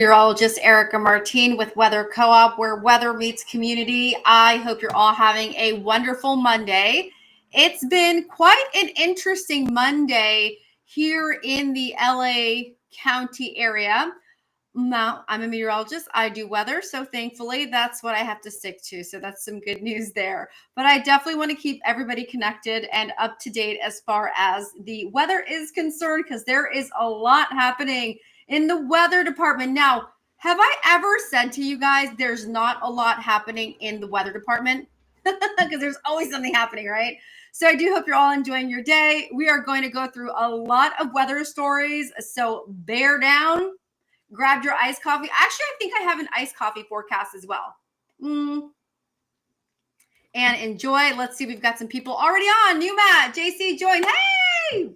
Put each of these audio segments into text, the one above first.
Meteorologist Erica Martin with Weather Co-op, where weather meets community. I hope you're all having a wonderful Monday. It's been quite an interesting Monday here in the LA County area. Now, I'm a meteorologist. I do weather, so thankfully that's what I have to stick to. So that's some good news there. But I definitely want to keep everybody connected and up to date as far as the weather is concerned, because there is a lot happening in the weather department. Now, have I ever said to you guys there's not a lot happening in the weather department? Because there's always something happening, right? So I do hope you're all enjoying your day. We are going to go through a lot of weather stories, so bear down. Grab your iced coffee. Actually, I think I have an iced coffee forecast as well. And enjoy. Let's see, we've got some people already on. New Matt, JC joined. Hey!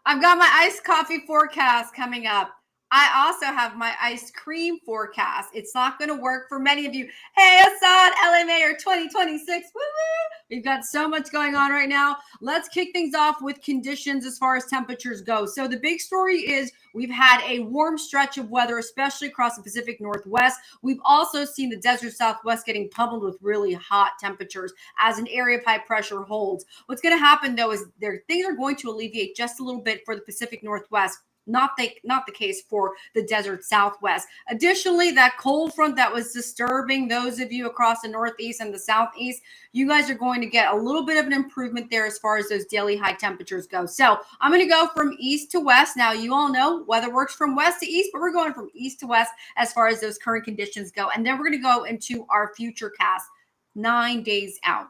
I've got my iced coffee forecast coming up. I also have my ice cream forecast. It's not going to work for many of you. Hey, Assad, LA Mayor 2026. Woo-woo! We've got so much going on right now. Let's kick things off with conditions as far as temperatures go. So the big story is we've had a warm stretch of weather, especially across the Pacific Northwest. We've also seen the desert Southwest getting pummeled with really hot temperatures as an area of high pressure holds. What's going to happen, though, is things are going to alleviate just a little bit for the Pacific Northwest. Not the case for the desert Southwest. Additionally, that cold front that was disturbing those of you across the Northeast and the Southeast, you guys are going to get a little bit of an improvement there as far as those daily high temperatures go. So I'm going to go from east to west. Now, you all know weather works from west to east, but we're going from east to west as far as those current conditions go. And then we're going to go into our future cast 9 days out.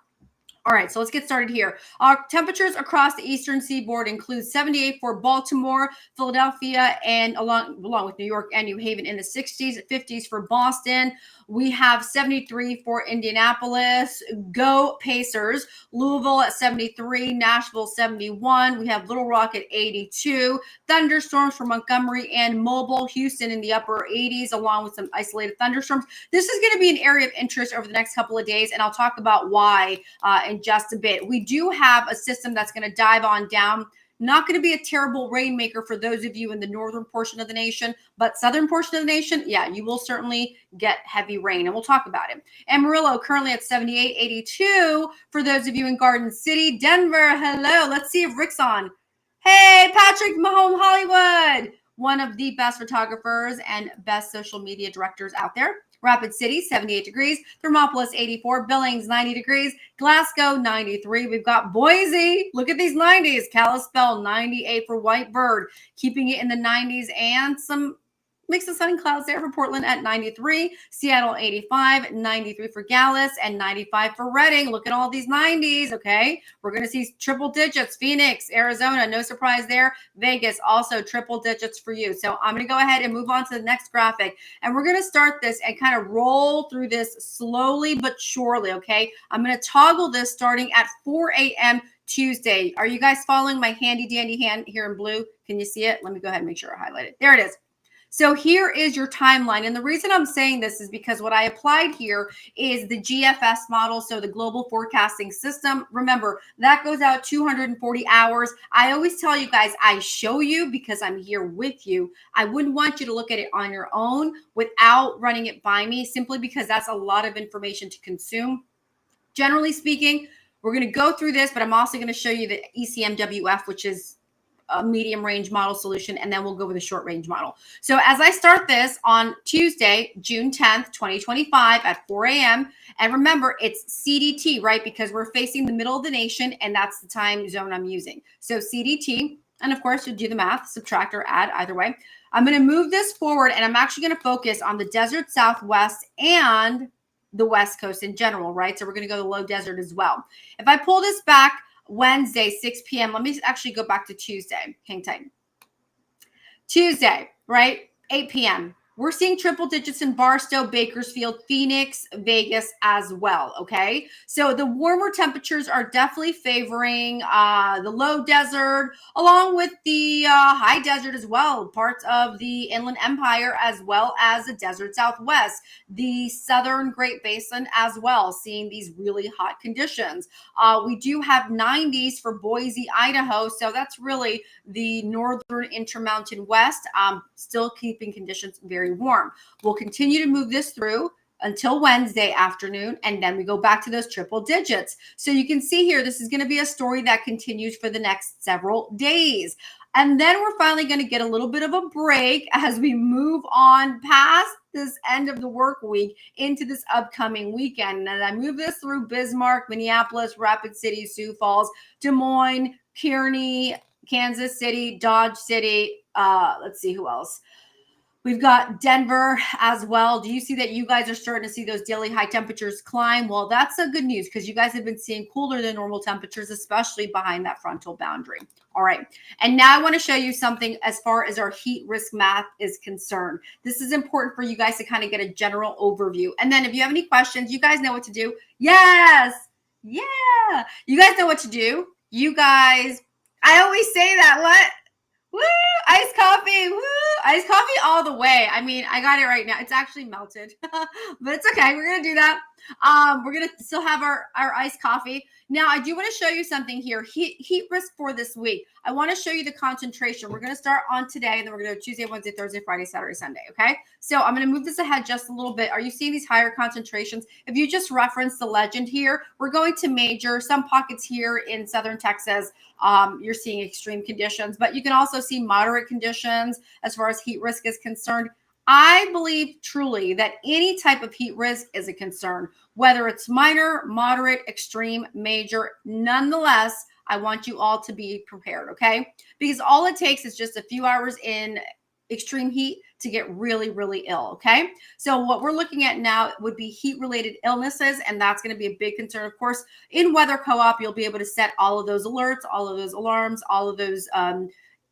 All right, so let's get started here. Our temperatures across the eastern seaboard include 78 for Baltimore, Philadelphia, and along with New York and New Haven in the 60s, 50s for Boston. We have 73 for Indianapolis. Go Pacers. Louisville at 73, Nashville 71. We have Little Rock at 82. Thunderstorms for Montgomery and Mobile. Houston in the upper 80s, along with some isolated thunderstorms. This is going to be an area of interest over the next couple of days, and I'll talk about why in just a bit. We do have a system that's going to dive on down. Not going to be a terrible rainmaker for those of you in the northern portion of the nation, but southern portion of the nation, yeah, you will certainly get heavy rain, and we'll talk about it. Amarillo currently at 78, 82 for those of you in Garden City. Denver, hello. Let's see if Rick's on. Hey, Patrick Mahomes Hollywood, one of the best photographers and best social media directors out there. Rapid City, 78 degrees. Thermopolis, 84. Billings, 90 degrees. Glasgow, 93. We've got Boise. Look at these 90s. Kalispell, 98 for Whitebird. Keeping it in the 90s and some mix of sun and clouds there for Portland at 93. Seattle, 85. 93 for Dallas and 95 for Redding. Look at all these 90s, okay? We're going to see triple digits. Phoenix, Arizona, no surprise there. Vegas, also triple digits for you. So I'm going to go ahead and move on to the next graphic. And we're going to start this and kind of roll through this slowly but surely, okay? I'm going to toggle this starting at 4 a.m. Tuesday. Are you guys following my handy dandy hand here in blue? Can you see it? Let me go ahead and make sure I highlight it. There it is. So here is your timeline. And the reason I'm saying this is because what I applied here is the GFS model, so the Global Forecasting System. Remember, that goes out 240 hours. I always tell you guys, I show you because I'm here with you. I wouldn't want you to look at it on your own without running it by me, simply because that's a lot of information to consume. Generally speaking, we're going to go through this, but I'm also going to show you the ECMWF, which is a medium range model solution, and then we'll go with a short range model. So as I start this on Tuesday, June 10th, 2025 at 4 a.m., and remember, it's CDT, right? Because we're facing the middle of the nation, and that's the time zone I'm using. So CDT, and of course, you do the math, subtract or add, either way. I'm going to move this forward, and I'm actually going to focus on the desert Southwest and the West Coast in general, right? So we're going to go to the low desert as well. If I pull this back, Wednesday, 6 p.m. Let me actually go back to Tuesday. Hang tight. Tuesday, right? 8 p.m. We're seeing triple digits in Barstow, Bakersfield, Phoenix, Vegas as well, okay? So the warmer temperatures are definitely favoring the low desert, along with the high desert as well, parts of the Inland Empire, as well as the desert Southwest, the southern Great Basin as well, seeing these really hot conditions. We do have 90s for Boise, Idaho, so that's really the northern Intermountain West, still keeping conditions very very warm. We'll continue to move this through until Wednesday afternoon, and then we go back to those triple digits. So you can see here, this is going to be a story that continues for the next several days. And then we're finally going to get a little bit of a break as we move on past this end of the work week into this upcoming weekend. And I move this through Bismarck, Minneapolis, Rapid City, Sioux Falls, Des Moines, Kearney, Kansas City, Dodge City. Let's see who else. We've got Denver as well. Do you see that you guys are starting to see those daily high temperatures climb? Well, that's a good news because you guys have been seeing cooler than normal temperatures, especially behind that frontal boundary. All right. And now I want to show you something as far as our heat risk map is concerned. This is important for you guys to kind of get a general overview. And then if you have any questions, you guys know what to do. Yes. Yeah. You guys know what to do. You guys, I always say that. What? Woo! Iced coffee. Woo! Iced coffee all the way. I mean, I got it right now. It's actually melted, but it's okay. We're going to do that. We're going to still have our iced coffee. Now, I do want to show you something here. Heat risk for this week. I want to show you the concentration. We're going to start on today, and then we're going to go Tuesday, Wednesday, Thursday, Friday, Saturday, Sunday. Okay. So I'm going to move this ahead just a little bit. Are you seeing these higher concentrations? If you just reference the legend here, we're going to major some pockets here in Southern Texas. You're seeing extreme conditions, but you can also see moderate conditions as far as heat risk is concerned. I believe truly that any type of heat risk is a concern, whether it's minor, moderate, extreme, major. Nonetheless, I want you all to be prepared, okay? Because all it takes is just a few hours in extreme heat to get really, really ill, okay? So what we're looking at now would be heat-related illnesses, and that's going to be a big concern. Of course, in Weather Co-op, you'll be able to set all of those alerts, all of those alarms, all of those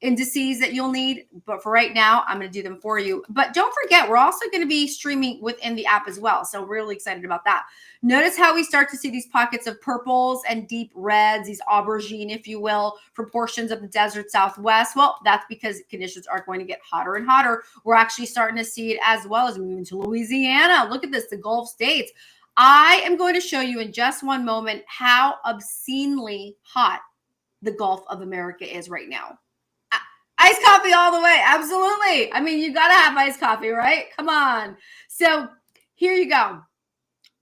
indices that you'll need. But for right now, I'm going to do them for you. But don't forget, we're also going to be streaming within the app as well. So really excited about that. Notice how we start to see these pockets of purples and deep reds, these aubergine, if you will, for portions of the desert Southwest. Well, that's because conditions are going to get hotter and hotter. We're actually starting to see it as well as we move into Louisiana. Look at this, the Gulf states. I am going to show you in just one moment how obscenely hot the Gulf of America is right now. Iced coffee all the way. Absolutely. I mean, you got to have iced coffee, right? Come on. So here you go.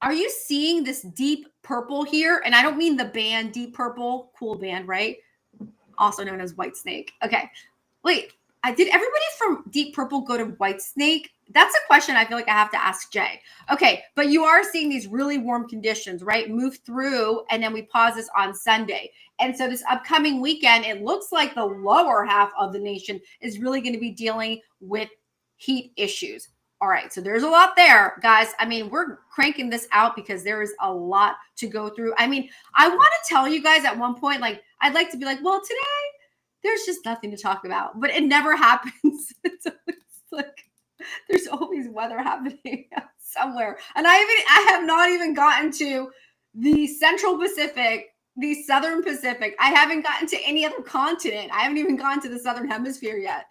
Are you seeing this deep purple here? And I don't mean the band Deep Purple, cool band, right? Also known as Whitesnake. Okay. Wait, did everybody from Deep Purple go to Whitesnake? That's a question I feel like I have to ask Jay. Okay, but you are seeing these really warm conditions, right? Move through, and then we pause this on Sunday. And so this upcoming weekend, it looks like the lower half of the nation is really going to be dealing with heat issues. All right, so there's a lot there, guys. I mean, we're cranking this out because there is a lot to go through. I mean, I want to tell you guys at one point, like, I'd like to be like, well, today there's just nothing to talk about, but it never happens. It's like there's always weather happening somewhere. And I have not even gotten to the Central Pacific, the Southern Pacific. I haven't gotten to any other continent. I haven't even gone to the Southern Hemisphere yet.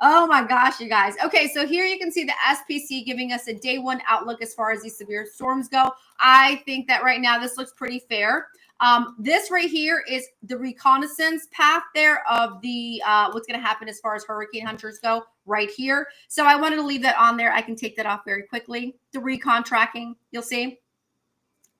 Oh my gosh, you guys. Okay, so here you can see the SPC giving us a day one outlook as far as these severe storms go. I think that right now this looks pretty fair. This right here is the reconnaissance path there of the what's going to happen as far as hurricane hunters go right here. So I wanted to leave that on there. I can take that off very quickly. The recon tracking, you'll see.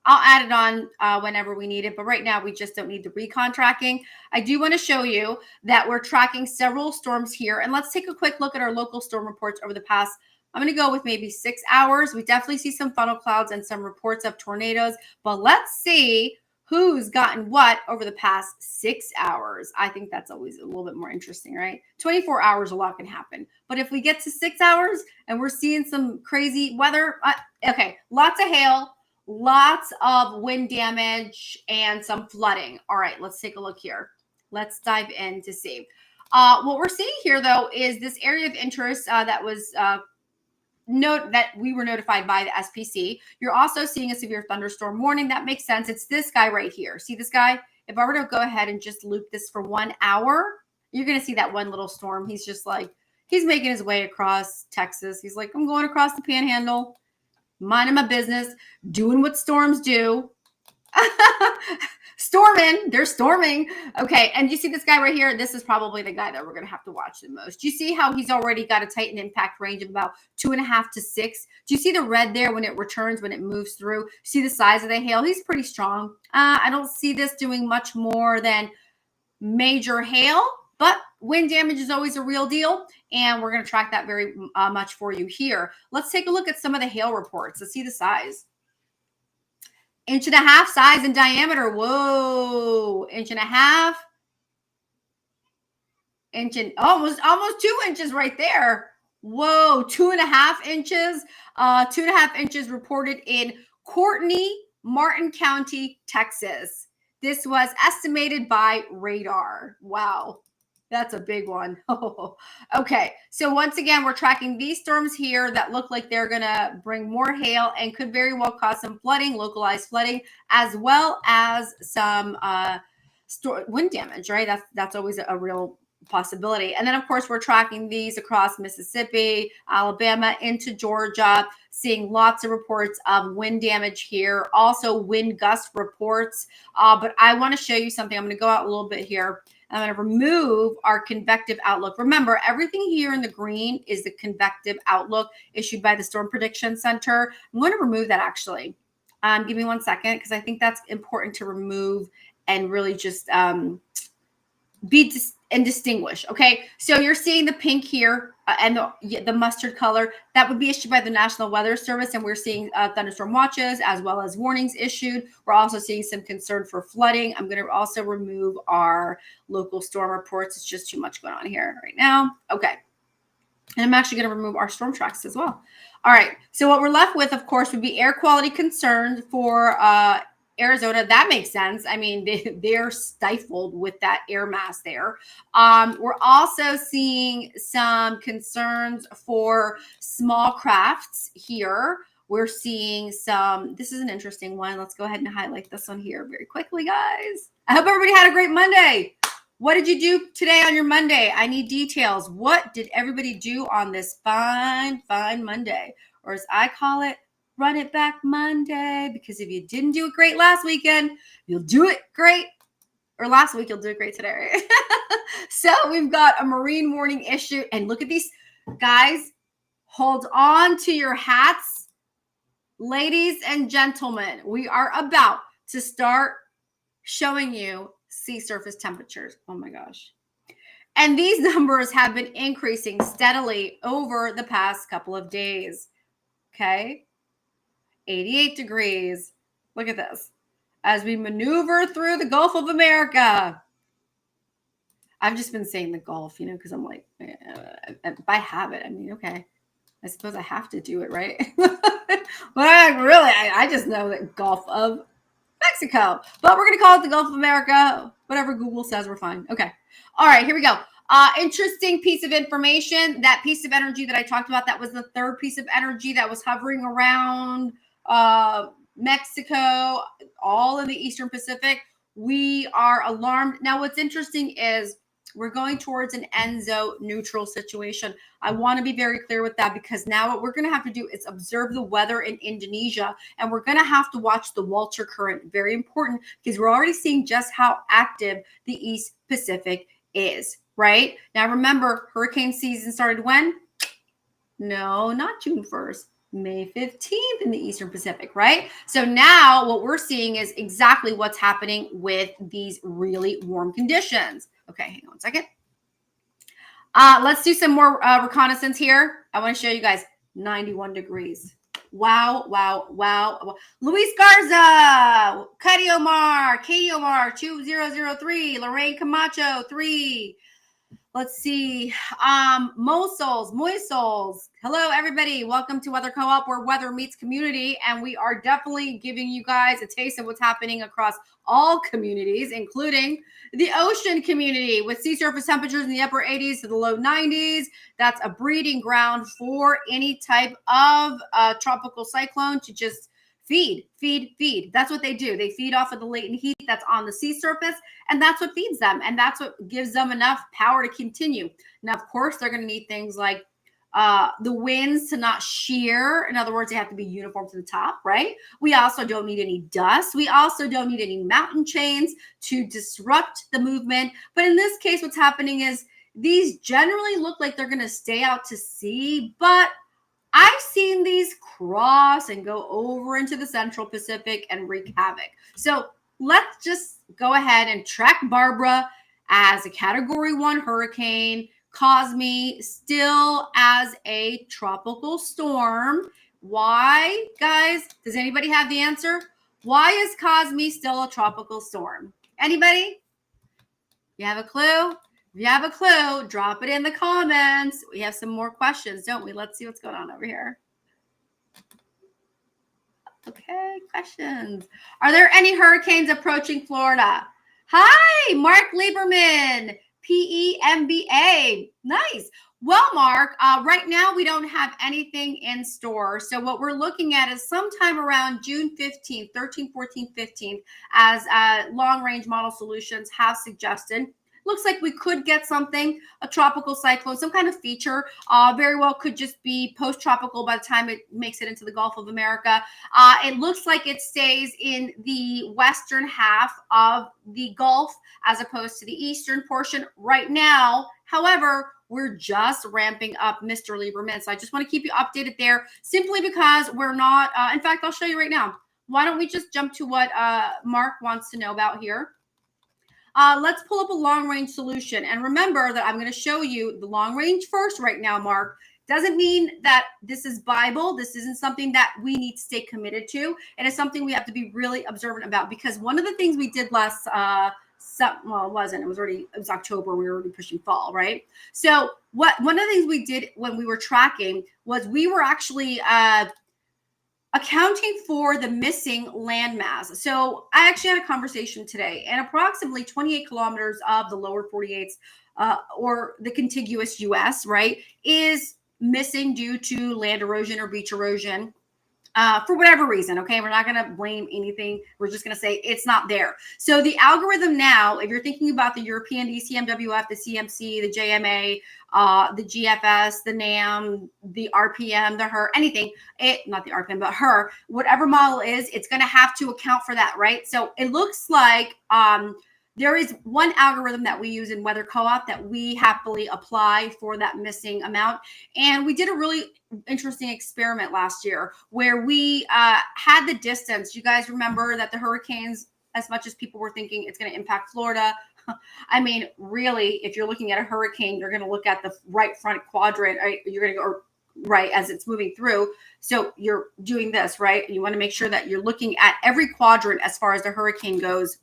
I'll add it on whenever we need it, but right now we just don't need the recon tracking. I do want to show you that we're tracking several storms here, and let's take a quick look at our local storm reports over the past. I'm going to go with maybe 6 hours. We definitely see some funnel clouds and some reports of tornadoes, but let's see who's gotten what over the past 6 hours. I think that's always a little bit more interesting, right? 24 hours, a lot can happen. But if we get to 6 hours and we're seeing some crazy weather, okay, lots of hail, lots of wind damage, and some flooding. All right, let's take a look here. Let's dive in to see. What we're seeing here, though, is this area of interest that was note that we were notified by the SPC. You're also seeing a severe thunderstorm warning. That makes sense. It's this guy right here. See this guy? If I were to go ahead and just loop this for 1 hour, you're going to see that one little storm. He's just like, he's making his way across Texas. He's like, I'm going across the panhandle, minding my business, doing what storms do. Storming. They're storming. Okay. And you see this guy right here? This is probably the guy that we're going to have to watch the most. Do you see how he's already got a Titan impact range of about 2.5 to 6? Do you see the red there when it returns, when it moves through? See the size of the hail? He's pretty strong. I don't see this doing much more than major hail, but wind damage is always a real deal. And we're going to track that very much for you here. Let's take a look at some of the hail reports. Let's see the size. 1.5 inch size and diameter. Whoa, 1.5 inch and almost 2 inches right there. Whoa, 2.5 inches. 2.5 inches reported in Courtney, Martin County, Texas. This was estimated by radar. Wow. That's a big one. Okay. So once again, we're tracking these storms here that look like they're going to bring more hail and could very well cause some flooding, localized flooding, as well as some wind damage, right? That's always a real possibility. And then, of course, we're tracking these across Mississippi, Alabama, into Georgia, seeing lots of reports of wind damage here, also wind gust reports. But I want to show you something. I'm going to go out a little bit here. I'm going to remove our convective outlook. Remember, everything here in the green is the convective outlook issued by the Storm Prediction Center. I'm going to remove that actually. Give me 1 second because I think that's important to remove and really just distinguish. Okay, so you're seeing the pink here and the mustard color. That would be issued by the National Weather Service, and we're seeing thunderstorm watches as well as warnings issued. We're also seeing some concern for flooding. I'm going to also remove our local storm reports. It's just too much going on here right now. Okay, and I'm actually going to remove our storm tracks as well. All right, so what we're left with, of course, would be air quality concerns for Arizona. That makes sense. I mean, they're stifled with that air mass there. We're also seeing some concerns for small crafts here. We're seeing some, this is an interesting one. Let's go ahead and highlight this one here very quickly, guys. I hope everybody had a great Monday. What did you do today on your Monday? I need details. What did everybody do on this fine Monday? Or as I call it, Run It Back Monday, because if you didn't do it great last weekend, you'll do it great, or last week, you'll do it great today. Right? So we've got a marine warning issue, and look at these guys. Hold on to your hats. Ladies and gentlemen, we are about to start showing you sea surface temperatures. Oh my gosh. And these numbers have been increasing steadily over the past couple of days. Okay. 88 degrees. Look at this. As we maneuver through the Gulf of America. I've just been saying the Gulf, because I'm like, by habit. I mean, okay. I suppose I have to do it, right? But I just know that Gulf of Mexico. But we're going to call it the Gulf of America. Whatever Google says, we're fine. Okay. All right, here we go. Interesting piece of information. That piece of energy that I talked about, that was the third piece of energy that was hovering around Mexico, all in the Eastern Pacific. We are alarmed. Now, what's interesting is we're going towards an ENSO neutral situation. I want to be very clear with that, because now what we're going to have to do is observe the weather in Indonesia, and we're going to have to watch the Walter current. Very important, because we're already seeing just how active the East Pacific is, right? Now, remember, hurricane season started when? No, not June 1st. May 15th in the Eastern Pacific, right? So now what we're seeing is exactly what's happening with these really warm conditions. Okay, hang on 1 second. Let's do some more reconnaissance here. I want to show you guys 91 degrees. Wow. Luis Garza, Katie Omar, 2003, Lorraine Camacho, 3. Let's see. Moisols. Hello, everybody. Welcome to Weather Co-op, where weather meets community. And we are definitely giving you guys a taste of what's happening across all communities, including the ocean community, with sea surface temperatures in the upper 80s to the low 90s. That's a breeding ground for any type of tropical cyclone to just feed. That's what they do. They feed off of the latent heat that's on the sea surface, and that's what feeds them, and that's what gives them enough power to continue. Now, of course, they're going to need things like the winds to not shear. In other words, they have to be uniform to the top, right? We also don't need any dust. We also don't need any mountain chains to disrupt the movement. But in this case, what's happening is these generally look like they're going to stay out to sea, but I've seen these cross and go over into the Central Pacific and wreak havoc. So let's just go ahead and track Barbara as a Category 1 hurricane, Cosme still as a tropical storm. Why, guys? Does anybody have the answer? Why is Cosme still a tropical storm? Anybody? You have a clue? If you have a clue, drop it in the comments. We have some more questions, don't we? Let's see what's going on over here. Okay, questions. Are there any hurricanes approaching Florida? Hi, Mark Lieberman, PEMBA. Nice. Well, Mark, right now we don't have anything in store. So what we're looking at is sometime around June 15th, 13th, 14th, 15th, as Long Range Model Solutions have suggested. Looks like we could get something, a tropical cyclone, some kind of feature. Very well could just be post-tropical by the time it makes it into the Gulf of America. It looks like it stays in the western half of the Gulf as opposed to the eastern portion right now. However, we're just ramping up, Mr. Lieberman. So I just want to keep you updated there simply because we're not, in fact, I'll show you right now. Why don't we just jump to what Mark wants to know about here? Let's pull up a long range solution. And remember that I'm going to show you the long range first right now, Mark. Doesn't mean that this is Bible. This isn't something that we need to stay committed to. It is something we have to be really observant about, because one of the things we did last, well, it wasn't. It was October. We were already pushing fall, right? So one of the things we did when we were tracking was we were actually accounting for the missing landmass. So I actually had a conversation today, and approximately 28 kilometers of the lower 48s or the contiguous U.S., right, is missing due to land erosion or beach erosion. For whatever reason, okay? We're not going to blame anything. We're just going to say it's not there. So the algorithm now, if you're thinking about the European ECMWF, the CMC, the JMA, the GFS, the NAM, the RPM, the HER, anything, not the RPM, but HER, whatever model is, it's going to have to account for that, right? So it looks like there is one algorithm that we use in Weather Co-op that we happily apply for that missing amount. And we did a really interesting experiment last year where we had the distance. You guys remember that the hurricanes, as much as people were thinking it's going to impact Florida, I mean, really, if you're looking at a hurricane, you're going to look at the right front quadrant. Right? You're going to go right as it's moving through. So you're doing this, right? You want to make sure that you're looking at every quadrant as far as the hurricane goes.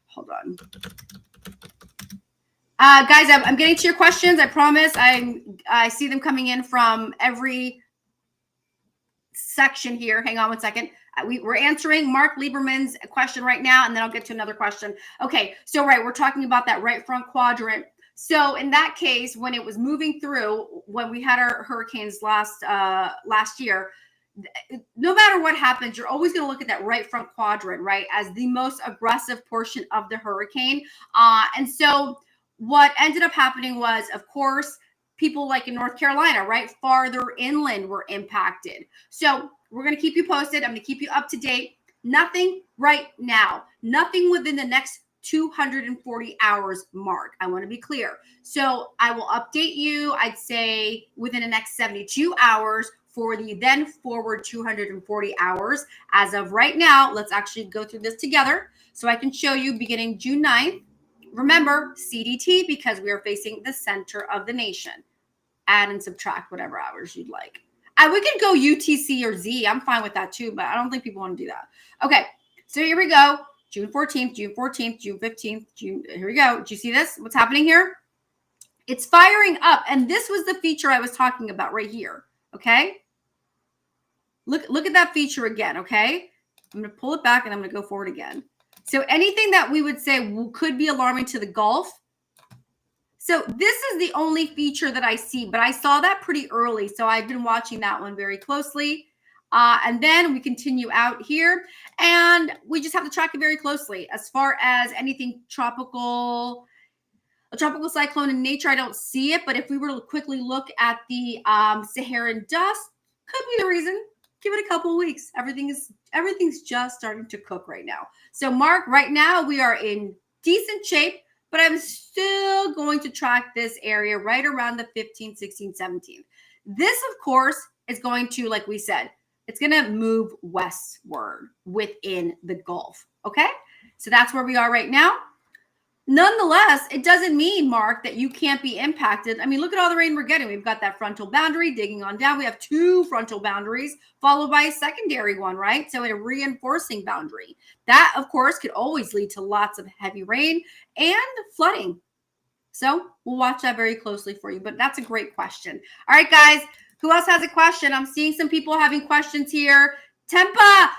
Hold on. Guys, I'm getting to your questions. I promise. I see them coming in from every section here. Hang on one second. We're answering Mark Lieberman's question right now, and then I'll get to another question. Okay, so right, we're talking about that right front quadrant. So in that case, when it was moving through, when we had our hurricanes last year, no matter what happens, you're always going to look at that right front quadrant, right, as the most aggressive portion of the hurricane. And so what ended up happening was, of course, people like in North Carolina, right, farther inland were impacted. So we're going to keep you posted. I'm going to keep you up to date. Nothing right now, nothing within the next 240 hours mark. I want to be clear. So I will update you, I'd say within the next 72 hours for the then forward 240 hours. As of right now, let's actually go through this together so I can show you beginning June 9th. Remember, CDT, because we are facing the center of the nation. Add and subtract whatever hours you'd like. We could go UTC or Z. I'm fine with that too, but I don't think people want to do that. Okay, so here we go. June 14th, June 14th, June 15th, here we go. Do you see this? What's happening here? It's firing up. And this was the feature I was talking about right here. Okay. Look at that feature again. Okay. I'm going to pull it back and I'm going to go forward again. So anything that we would say could be alarming to the Gulf. So this is the only feature that I see, but I saw that pretty early. So I've been watching that one very closely. And then we continue out here and we just have to track it very closely as far as anything tropical. a tropical cyclone in nature. I don't see it, but if we were to quickly look at the Saharan dust, could be the reason. Give it a couple of weeks. Everything's just starting to cook right now. So Mark, right now we are in decent shape, but I'm still going to track this area right around the 15th, 16th, 17th. This, of course, is going to, like we said, it's going to move westward within the Gulf. Okay. So that's where we are right now. Nonetheless, it doesn't mean, Mark, that you can't be impacted. I mean, look at all the rain we're getting. We've got that frontal boundary digging on down. We have 2 frontal boundaries followed by a secondary one, right? So a reinforcing boundary. That, of course, could always lead to lots of heavy rain and flooding. So we'll watch that very closely for you. But that's a great question. All right, guys. Who else has a question? I'm seeing some people having questions here. Tempa!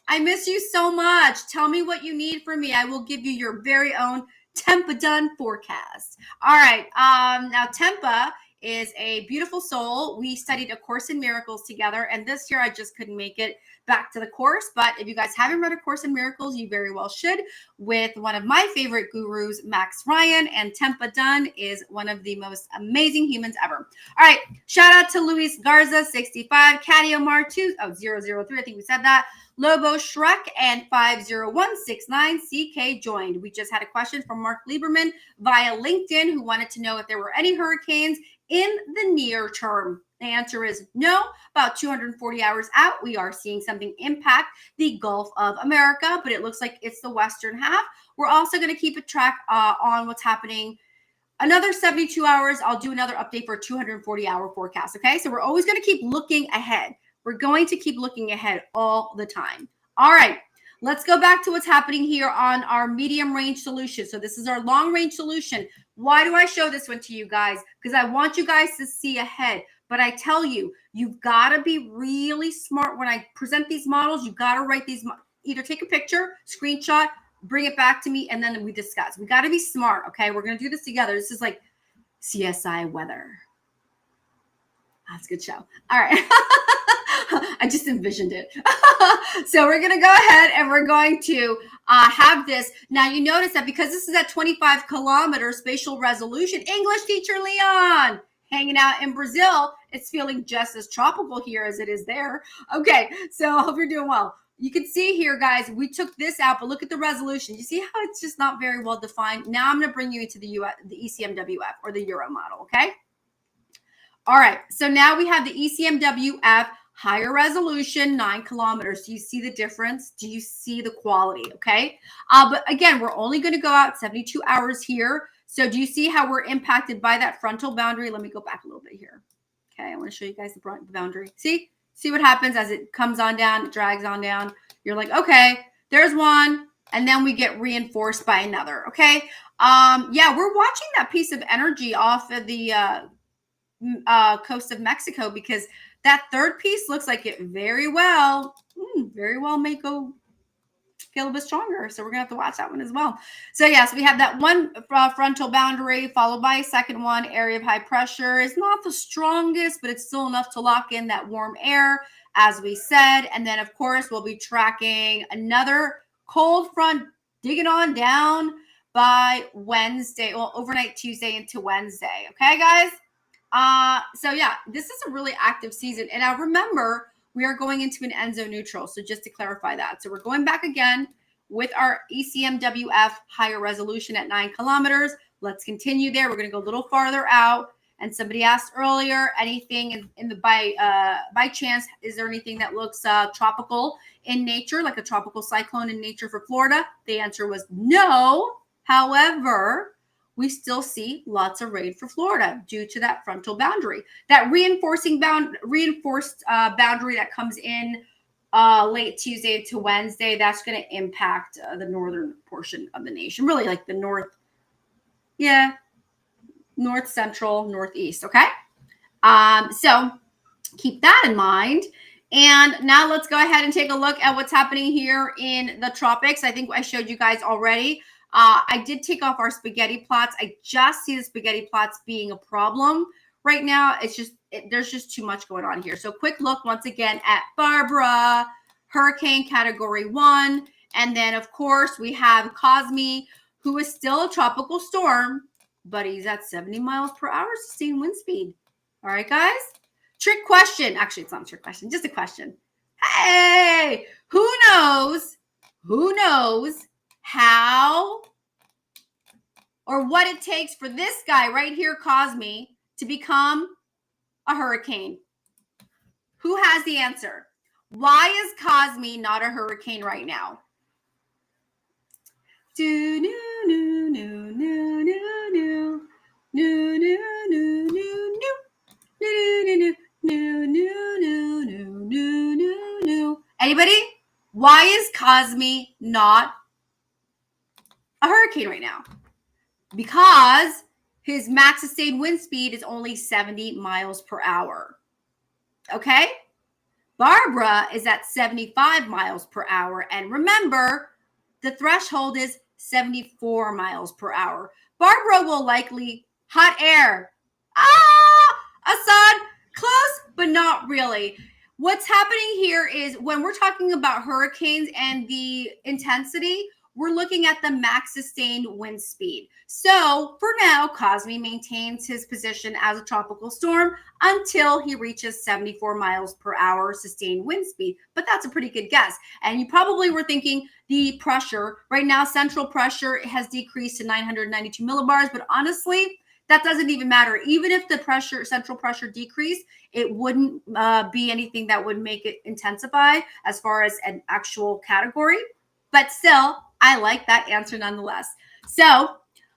I miss you so much. Tell me what you need from me. I will give you your very own Tempa Done forecast. All right. Now, Tempa is a beautiful soul. We studied A Course in Miracles together, and this year I just couldn't make it back to the course. But if you guys haven't read A Course in Miracles, you very well should, with one of my favorite gurus, Max Ryan, and Tempa Done is one of the most amazing humans ever. All right. Shout out to Luis Garza, 65, Caddy Omar, 003. I think we said that. Lobo Shrek and 50169 CK joined. We just had a question from Mark Lieberman via LinkedIn who wanted to know if there were any hurricanes in the near term. The answer is no. About 240 hours out, we are seeing something impact the Gulf of America, but it looks like it's the western half. We're also going to keep a track on what's happening. Another 72 hours, I'll do another update for a 240-hour forecast, okay? So we're always going to keep looking ahead. We're going to keep looking ahead all the time. All right, let's go back to what's happening here on our medium range solution. So this is our long range solution. Why do I show this one to you guys? Because I want you guys to see ahead. But I tell you, you've got to be really smart. When I present these models, you've got to write these, either take a picture, screenshot, bring it back to me, and then we discuss. We got to be smart, okay? We're going to do this together. This is like CSI weather. That's a good show. All right. I just envisioned it. So we're going to go ahead and we're going to have this. Now, you notice that because this is at 25 kilometer spatial resolution, English teacher Leon hanging out in Brazil, it's feeling just as tropical here as it is there. Okay, so I hope you're doing well. You can see here, guys, we took this out, but look at the resolution. You see how it's just not very well defined? Now I'm going to bring you into the ECMWF or the Euro model, okay? All right, so now we have the ECMWF higher resolution, 9 kilometers. Do you see the difference? Do you see the quality? Okay. But again, we're only going to go out 72 hours here. So do you see how we're impacted by that frontal boundary? Let me go back a little bit here. Okay. I want to show you guys the boundary. See what happens as it comes on down, it drags on down. You're like, okay, there's one. And then we get reinforced by another. Okay. Yeah, we're watching that piece of energy off of the coast of Mexico, because that third piece looks like it very well may get a little bit stronger. So we're going to have to watch that one as well. So yes, we have that one frontal boundary followed by a second one. Area of high pressure is not the strongest, but it's still enough to lock in that warm air, as we said. And then, of course, we'll be tracking another cold front digging on down by Wednesday, well, overnight Tuesday into Wednesday. Okay, guys? So yeah, this is a really active season. And now remember, we are going into an ENSO neutral. So just to clarify that. So we're going back again with our ECMWF higher resolution at 9 kilometers. Let's continue there. We're going to go a little farther out. And somebody asked earlier, anything in the by chance, is there anything that looks tropical in nature, like a tropical cyclone in nature for Florida? The answer was no. However, we still see lots of rain for Florida due to that frontal boundary. That reinforced boundary that comes in late Tuesday to Wednesday, that's going to impact the northern portion of the nation, really like the north central, northeast, okay? So keep that in mind. And now let's go ahead and take a look at what's happening here in the tropics. I think I showed you guys already. I did take off our spaghetti plots. I just see the spaghetti plots being a problem right now. It's just, there's just too much going on here. So quick look once again at Barbara, hurricane category 1. And then of course we have Cosme, who is still a tropical storm, but he's at 70 miles per hour sustained wind speed. All right, guys? Trick question. Actually, it's not a trick question, just a question. Hey, who knows how or what it takes for this guy right here, Cosme, to become a hurricane? Who has the answer? Why is Cosme not a hurricane right now? Anybody? Why is Cosme not a hurricane right now? Because his max sustained wind speed is only 70 miles per hour. Okay? Barbara is at 75 miles per hour. And remember, the threshold is 74 miles per hour. Barbara will likely hot air. Assad, close, but not really. What's happening here is when we're talking about hurricanes and the intensity, we're looking at the max sustained wind speed. So for now, Cosme maintains his position as a tropical storm until he reaches 74 miles per hour sustained wind speed. But that's a pretty good guess. And you probably were thinking the pressure. Right now, central pressure has decreased to 992 millibars. But honestly, that doesn't even matter. Even if the central pressure decreased, it wouldn't be anything that would make it intensify as far as an actual category. But still, I like that answer nonetheless. So,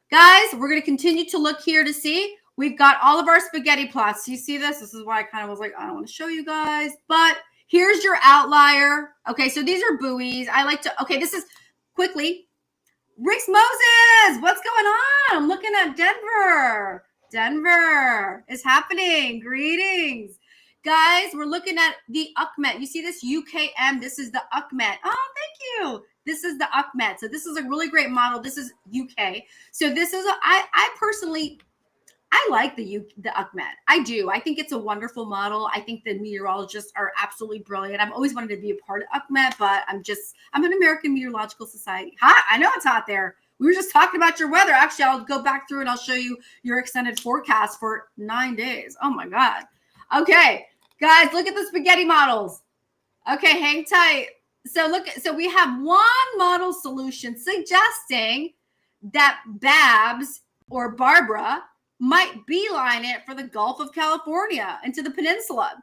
guys, we're going to continue to look here to see. We've got all of our spaghetti plots. You see this? This is why I kind of was like, I don't want to show you guys. But here's your outlier. Okay, so these are buoys. I like to, okay, this is quickly. Rick Moses, what's going on? I'm looking at Denver. Denver is happening. Greetings. Guys, we're looking at the UKMET. You see this UKM? This is the UKMET. Oh, thank you. This is the UKMET. So this is a really great model. This is UK. So this is I personally like the UKMET. I do. I think it's a wonderful model. I think the meteorologists are absolutely brilliant. I've always wanted to be a part of UKMET, but I'm an American Meteorological Society. Hot. I know it's hot there. We were just talking about your weather. Actually, I'll go back through and I'll show you your extended forecast for 9 days. Oh my God. Okay, guys, look at the spaghetti models. Okay, hang tight. So we have one model solution suggesting that Babs or Barbara might beeline it for the Gulf of California into the peninsula.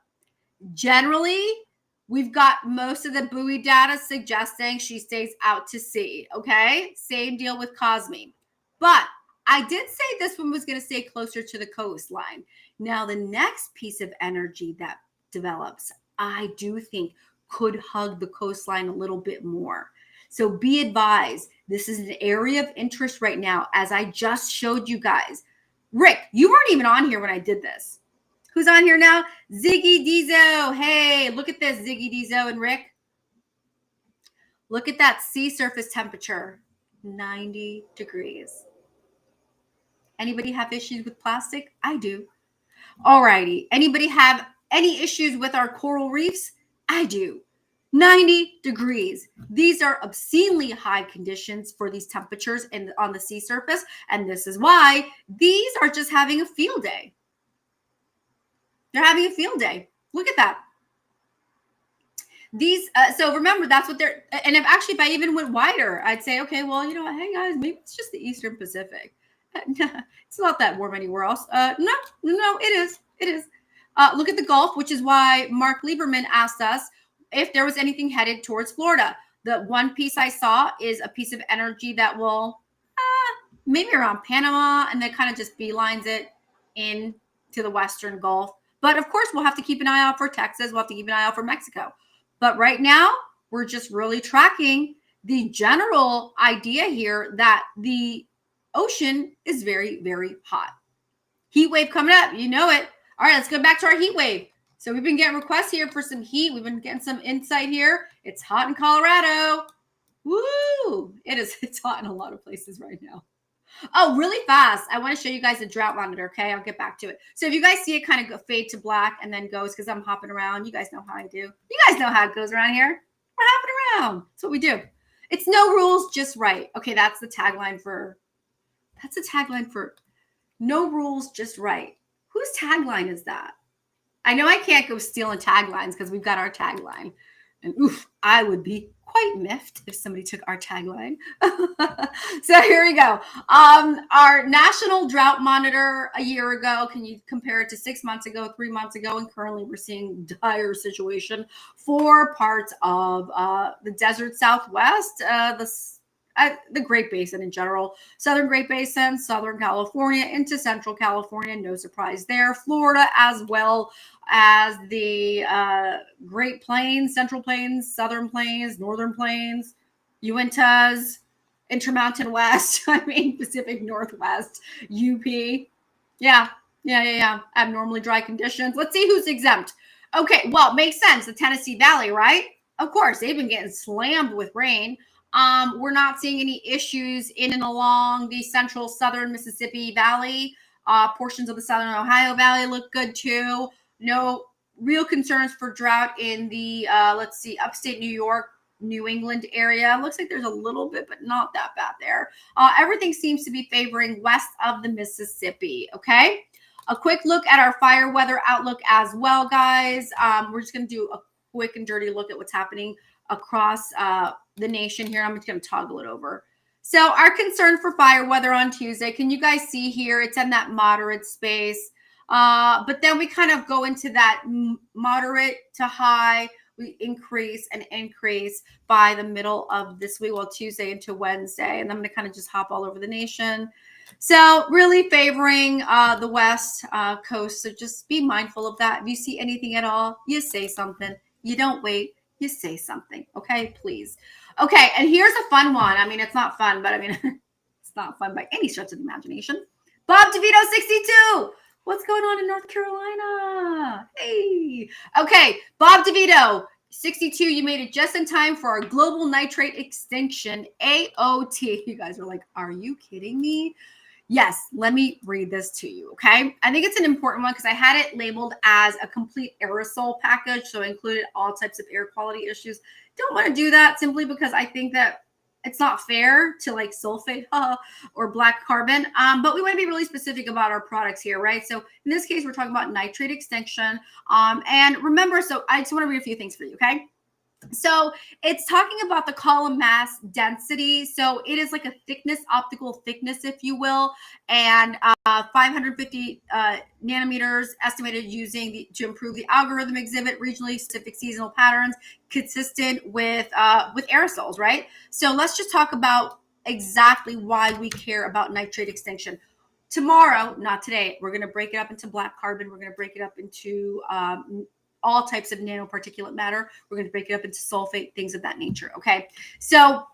Generally, we've got most of the buoy data suggesting she stays out to sea. Okay, same deal with Cosme. But I did say this one was going to stay closer to the coastline. Now, the next piece of energy that develops, I do think could hug the coastline a little bit more. So be advised, this is an area of interest right now, as I just showed you guys. Rick, you weren't even on here when I did this. Who's on here now? Ziggy Dizo. Hey, look at this, Ziggy Dizo and Rick. Look at that sea surface temperature, 90 degrees. Anybody have issues with plastic? I do. All righty. Anybody have any issues with our coral reefs? I do. 90 degrees. These are obscenely high conditions for these temperatures on the sea surface. And this is why these are just having a field day. They're having a field day. Look at that. These, so remember, that's what they're, and if I even went wider, I'd say, okay, well, you know what? Hey guys, maybe it's just the Eastern Pacific. It's not that warm anywhere else. No, it is. It is. Look at the Gulf, which is why Mark Lieberman asked us if there was anything headed towards Florida. The one piece I saw is a piece of energy that will maybe around Panama, and then kind of just beelines it in to the Western Gulf. But of course, we'll have to keep an eye out for Texas. We'll have to keep an eye out for Mexico. But right now, we're just really tracking the general idea here that the ocean is very, very hot. Heat wave coming up. You know it. All right, let's go back to our heat wave. So we've been getting requests here for some heat. We've been getting some insight here. It's hot in Colorado. Woo! It's hot in a lot of places right now. Oh, really fast. I want to show you guys a drought monitor, okay? I'll get back to it. So if you guys see it kind of go fade to black and then goes, because I'm hopping around. You guys know how I do. You guys know how it goes around here. We're hopping around. That's what we do. It's no rules, just right. Okay, that's the tagline for no rules, just right. Whose tagline is that? I know I can't go stealing taglines because we've got our tagline. And oof, I would be quite miffed if somebody took our tagline. So here we go. Our national drought monitor a year ago, can you compare it to 6 months ago, 3 months ago? And currently we're seeing dire situation for parts of the desert Southwest, the Great Basin in general, Southern Great Basin, Southern California into Central California, no surprise there, Florida as well as the Great Plains, Central Plains, Southern Plains, Northern Plains, Uintas, Intermountain West, Pacific Northwest, UP. Yeah. Abnormally dry conditions. Let's see who's exempt. Okay, well, makes sense. The Tennessee Valley, right? Of course, they've been getting slammed with rain. We're not seeing any issues in and along the central southern Mississippi Valley. Portions of the southern Ohio Valley look good too. No real concerns for drought in the, upstate New York, New England area. Looks like there's a little bit, but not that bad there. Everything seems to be favoring west of the Mississippi. Okay. A quick look at our fire weather outlook as well, guys. We're just going to do a quick and dirty look at what's happening across the nation here. I'm just going to toggle it over. So our concern for fire weather on Tuesday, can you guys see here? It's in that moderate space. But then we kind of go into that moderate to high. We increase and increase by the middle of this week, well, Tuesday into Wednesday. And I'm going to kind of just hop all over the nation. So really favoring the West Coast. So just be mindful of that. If you see anything at all, you say something. You don't wait. You say something. Okay, please. Okay, and here's a fun one. It's not fun, but it's not fun by any stretch of the imagination. Bob DeVito, 62. What's going on in North Carolina? Hey. Okay, Bob DeVito, 62. You made it just in time for our global nitrate extinction, AOT. You guys are like, are you kidding me? Yes, let me read this to you, okay? I think it's an important one because I had it labeled as a complete aerosol package, so I included all types of air quality issues. Don't want to do that simply because I think that it's not fair to like sulfate or black carbon, but we want to be really specific about our products here, right? So in this case, we're talking about nitrate extinction. And remember, so I just want to read a few things for you, okay? So it's talking about the column mass density. So it is like a thickness, optical thickness, if you will, and 550 nanometers estimated to improve the algorithm exhibit regionally specific seasonal patterns consistent with aerosols, right? So let's just talk about exactly why we care about nitrate extinction. Tomorrow, not today, we're going to break it up into black carbon. We're going to break it up into all types of nanoparticulate matter. We're going to break it up into sulfate, things of that nature. Okay. So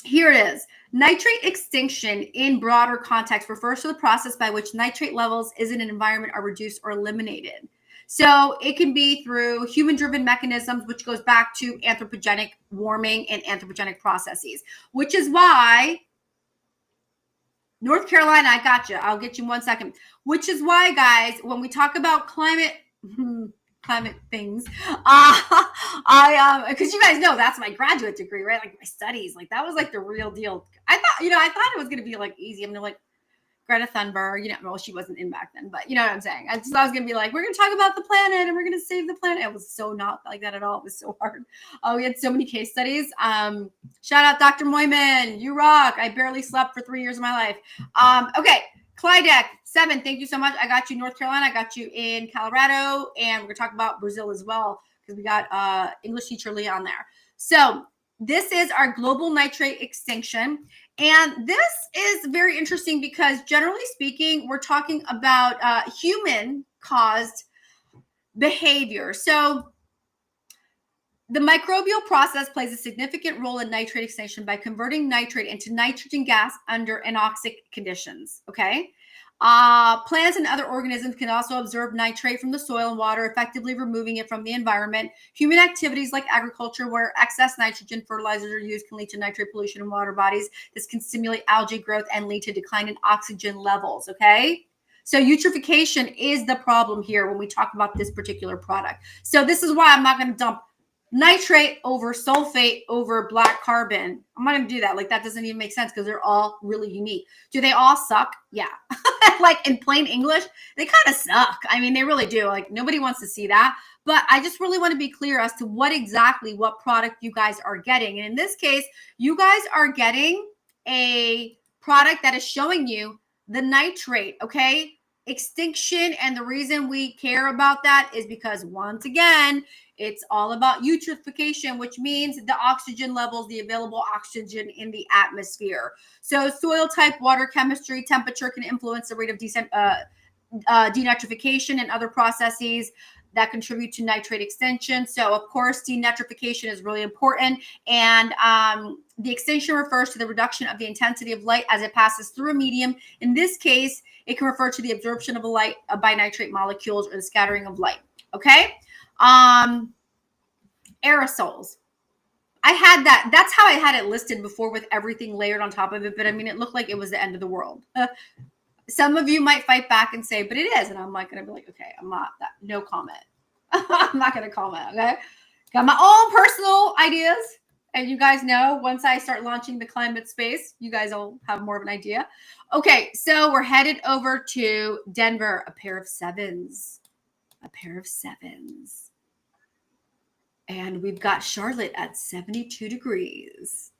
here it is. Nitrate extinction in broader context refers to the process by which nitrate levels in an environment are reduced or eliminated. So it can be through human-driven mechanisms, which goes back to anthropogenic warming and anthropogenic processes, which is why North Carolina, I got you. I'll get you in 1 second. Which is why, guys, when we talk about climate things, because you guys know that's my graduate degree, right? Like my studies, like that was like the real deal. I thought it was going to be like easy. like Greta Thunberg, well, she wasn't in back then, but you know what I'm saying? I just thought I was going to be like, we're going to talk about the planet and we're going to save the planet. It was so not like that at all. It was so hard. We had so many case studies. Shout out Dr. Moyman. You rock. I barely slept for 3 years of my life. Okay. Clydek, 7. Thank you so much. I got you North Carolina. I got you in Colorado. And we're going to talk about Brazil as well because we got English teacher Leon there. So this is our global nitrate extinction. And this is very interesting because generally speaking, we're talking about human-caused behavior. So the microbial process plays a significant role in nitrate extinction by converting nitrate into nitrogen gas under anoxic conditions, okay? Plants and other organisms can also absorb nitrate from the soil and water, effectively removing it from the environment. Human activities like agriculture, where excess nitrogen fertilizers are used, can lead to nitrate pollution in water bodies. This can stimulate algae growth and lead to decline in oxygen levels, okay? So eutrophication is the problem here when we talk about this particular product. So this is why I'm not going to dump nitrate over sulfate over black carbon. I'm not going to do that. Like, that doesn't even make sense because they're all really unique. Do they all suck? Yeah. Like, in plain English, they kind of suck. I mean, they really do. Like, nobody wants to see that. But I just really want to be clear as to what product you guys are getting. And in this case, you guys are getting a product that is showing you the nitrate, okay? Extinction. And the reason we care about that is because, once again, it's all about eutrophication, which means the oxygen levels, the available oxygen in the atmosphere. So soil type, water chemistry, temperature can influence the rate of denitrification and other processes that contribute to nitrate extinction. So, of course, denitrification is really important. And the extinction refers to the reduction of the intensity of light as it passes through a medium. In this case, it can refer to the absorption of light by nitrate molecules or the scattering of light. Okay? Aerosols. I had that. That's how I had it listed before, with everything layered on top of it. But I mean, it looked like it was the end of the world. Some of you might fight back and say, but it is. And I'm like going to be like, okay, I'm not that. No comment. I'm not going to comment. Okay. Got my own personal ideas. And you guys know, once I start launching the climate space, you guys will have more of an idea. Okay. So we're headed over to Denver, a pair of sevens. And we've got Charlotte at 72 degrees.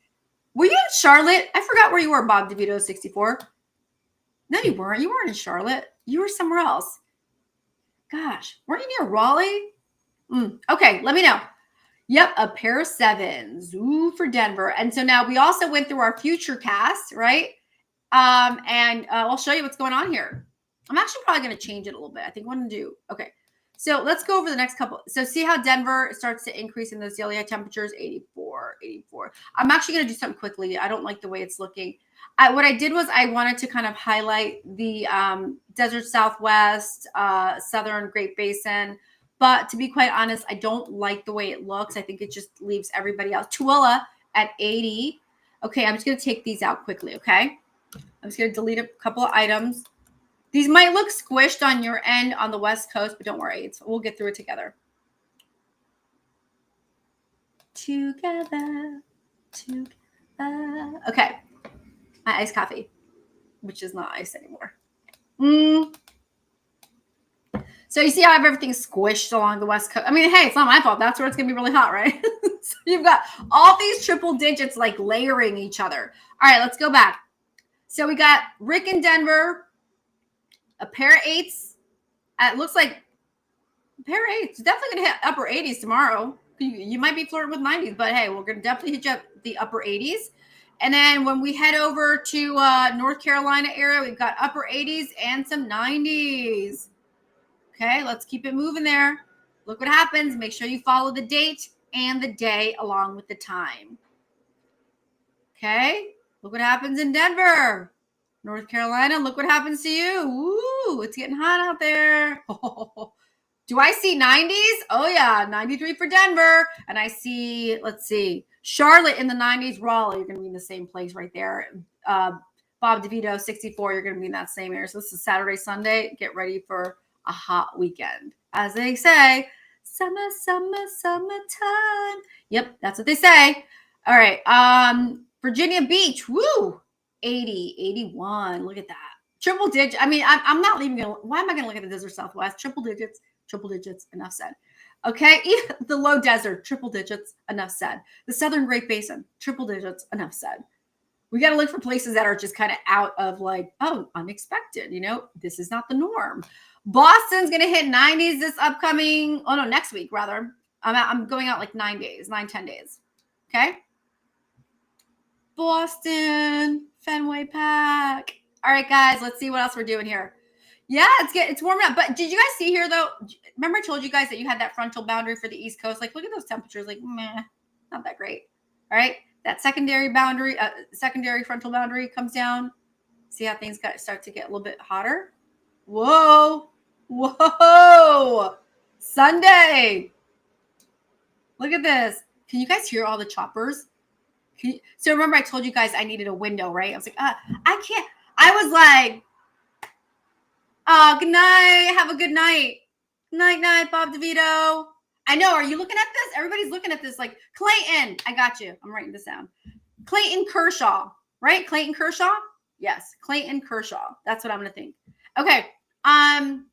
Were you in Charlotte? I forgot where you were, Bob DeVito 64. No, you weren't. You weren't in Charlotte. You were somewhere else. Gosh, weren't you near Raleigh? Okay, let me know. Yep, a pair of sevens. Ooh, for Denver. And so now we also went through our future cast, right? And I'll show you what's going on here. I'm actually probably going to change it a little bit. I think I want to do, okay. So let's go over the next couple. So see how Denver starts to increase in those daily temperatures, 84. I'm actually going to do something quickly. I don't like the way it's looking. What I did was I wanted to kind of highlight the desert Southwest, Southern Great Basin. But to be quite honest, I don't like the way it looks. I think it just leaves everybody else. Tooele at 80. Okay, I'm just going to take these out quickly, okay? I'm just going to delete a couple of items. These might look squished on your end on the West Coast, but don't worry. We'll get through it together. Together. Okay. My iced coffee, which is not ice anymore. So you see how I have everything squished along the West Coast? I mean, hey, it's not my fault. That's where it's going to be really hot, right? So you've got all these triple digits like layering each other. All right, let's go back. So we got Rick in Denver, a pair of eights. It looks like a pair of eights. Definitely going to hit upper 80s tomorrow. You might be flirting with 90s, but hey, we're going to definitely hit you up the upper 80s. And then when we head over to North Carolina area, we've got upper 80s and some 90s. Okay, let's keep it moving there. Look what happens. Make sure you follow the date and the day along with the time. Okay, look what happens in Denver. North Carolina, look what happens to you. Ooh, it's getting hot out there. Do I see 90s? Oh, yeah, 93 for Denver. And I see, let's see, Charlotte in the 90s, Raleigh, you're going to be in the same place right there. Bob DeVito, 64, you're going to be in that same area. So this is Saturday, Sunday. Get ready for a hot weekend. As they say, summertime. Yep, that's what they say. All right, Virginia Beach, woo, 80, 81. Look at that. Triple digit. I mean, I'm not even going to, why am I going to look at the desert Southwest? Triple digits, enough said. Okay, the low desert, triple digits, enough said. The Southern Great Basin, triple digits, enough said. We got to look for places that are just kind of out of like, oh, unexpected. You know, this is not the norm. Boston's going to hit 90s this upcoming, next week, rather. I'm going out like 10 days. Okay. Boston, Fenway Park. All right, guys, let's see what else we're doing here. Yeah, it's warming up. But did you guys see here, though? Remember I told you guys that you had that frontal boundary for the East Coast? Like, look at those temperatures. Like, meh, not that great. All right. That secondary frontal boundary comes down. See how things start to get a little bit hotter? Whoa. Sunday. Look at this. Can you guys hear all the choppers? So remember I told you guys I needed a window, right? I was like, I can't. I was like, good night. Have a good night. Night, Bob DeVito. I know. Are you looking at this? Everybody's looking at this like Clayton. I got you. I'm writing this down. Clayton Kershaw, right? Clayton Kershaw? Yes, Clayton Kershaw. That's what I'm going to think. Okay. Actually,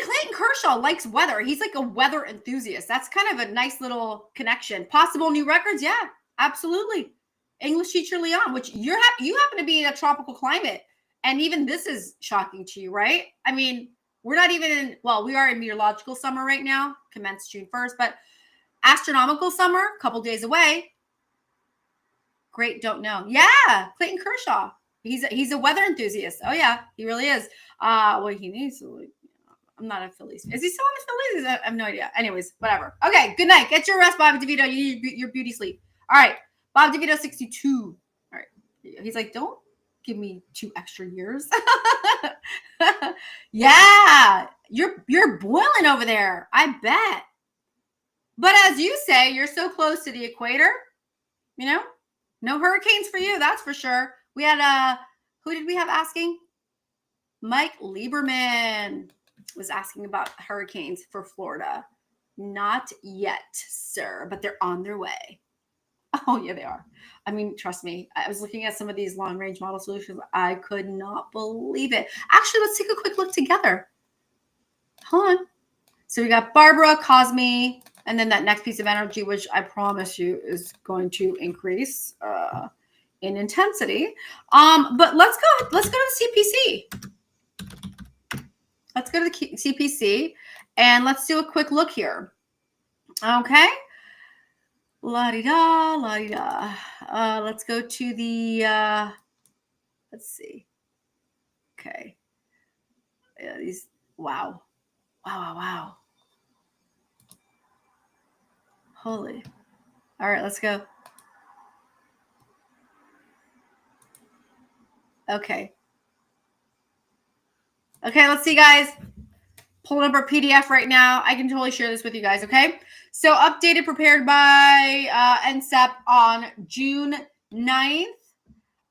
Clayton Kershaw likes weather. He's like a weather enthusiast. That's kind of a nice little connection. Possible new records? Yeah, absolutely. English teacher Leon, which you happen to be in a tropical climate. And even this is shocking to you, right? I mean, we're not even in, well, we are in meteorological summer right now, commenced June 1st, but astronomical summer, a couple days away. Great, don't know. Yeah, Clayton Kershaw. He's a weather enthusiast. Oh yeah, he really is. Well, he needs to. I'm not a Phillies. Is he still on the Phillies? I have no idea. Anyways, whatever. Okay, good night. Get your rest, Bobby DeVito. You need your beauty sleep. All right, Bob DeVito 62. All right, he's like, don't give me 2 extra years. Yeah, you're boiling over there. I bet. But as you say, you're so close to the equator. You know, no hurricanes for you. That's for sure. We had who did we have asking? Mike Lieberman was asking about hurricanes for Florida. Not yet, sir, but they're on their way. Oh, yeah, they are. I mean, trust me. I was looking at some of these long-range model solutions. I could not believe it. Actually, let's take a quick look together. Hold on. So we got Barbara, Cosme, and then that next piece of energy, which I promise you is going to increase in intensity. But let's go to the CPC. Let's go to the CPC and let's do a quick look here. Okay. La-di-da, la-di-da. Let's go to the, let's see. Okay. Yeah, these, wow. Wow. Holy. All right, let's go. Okay. Okay, let's see, guys. Pulling up our PDF right now. I can totally share this with you guys, okay? So updated, prepared by NCEP on June 9th.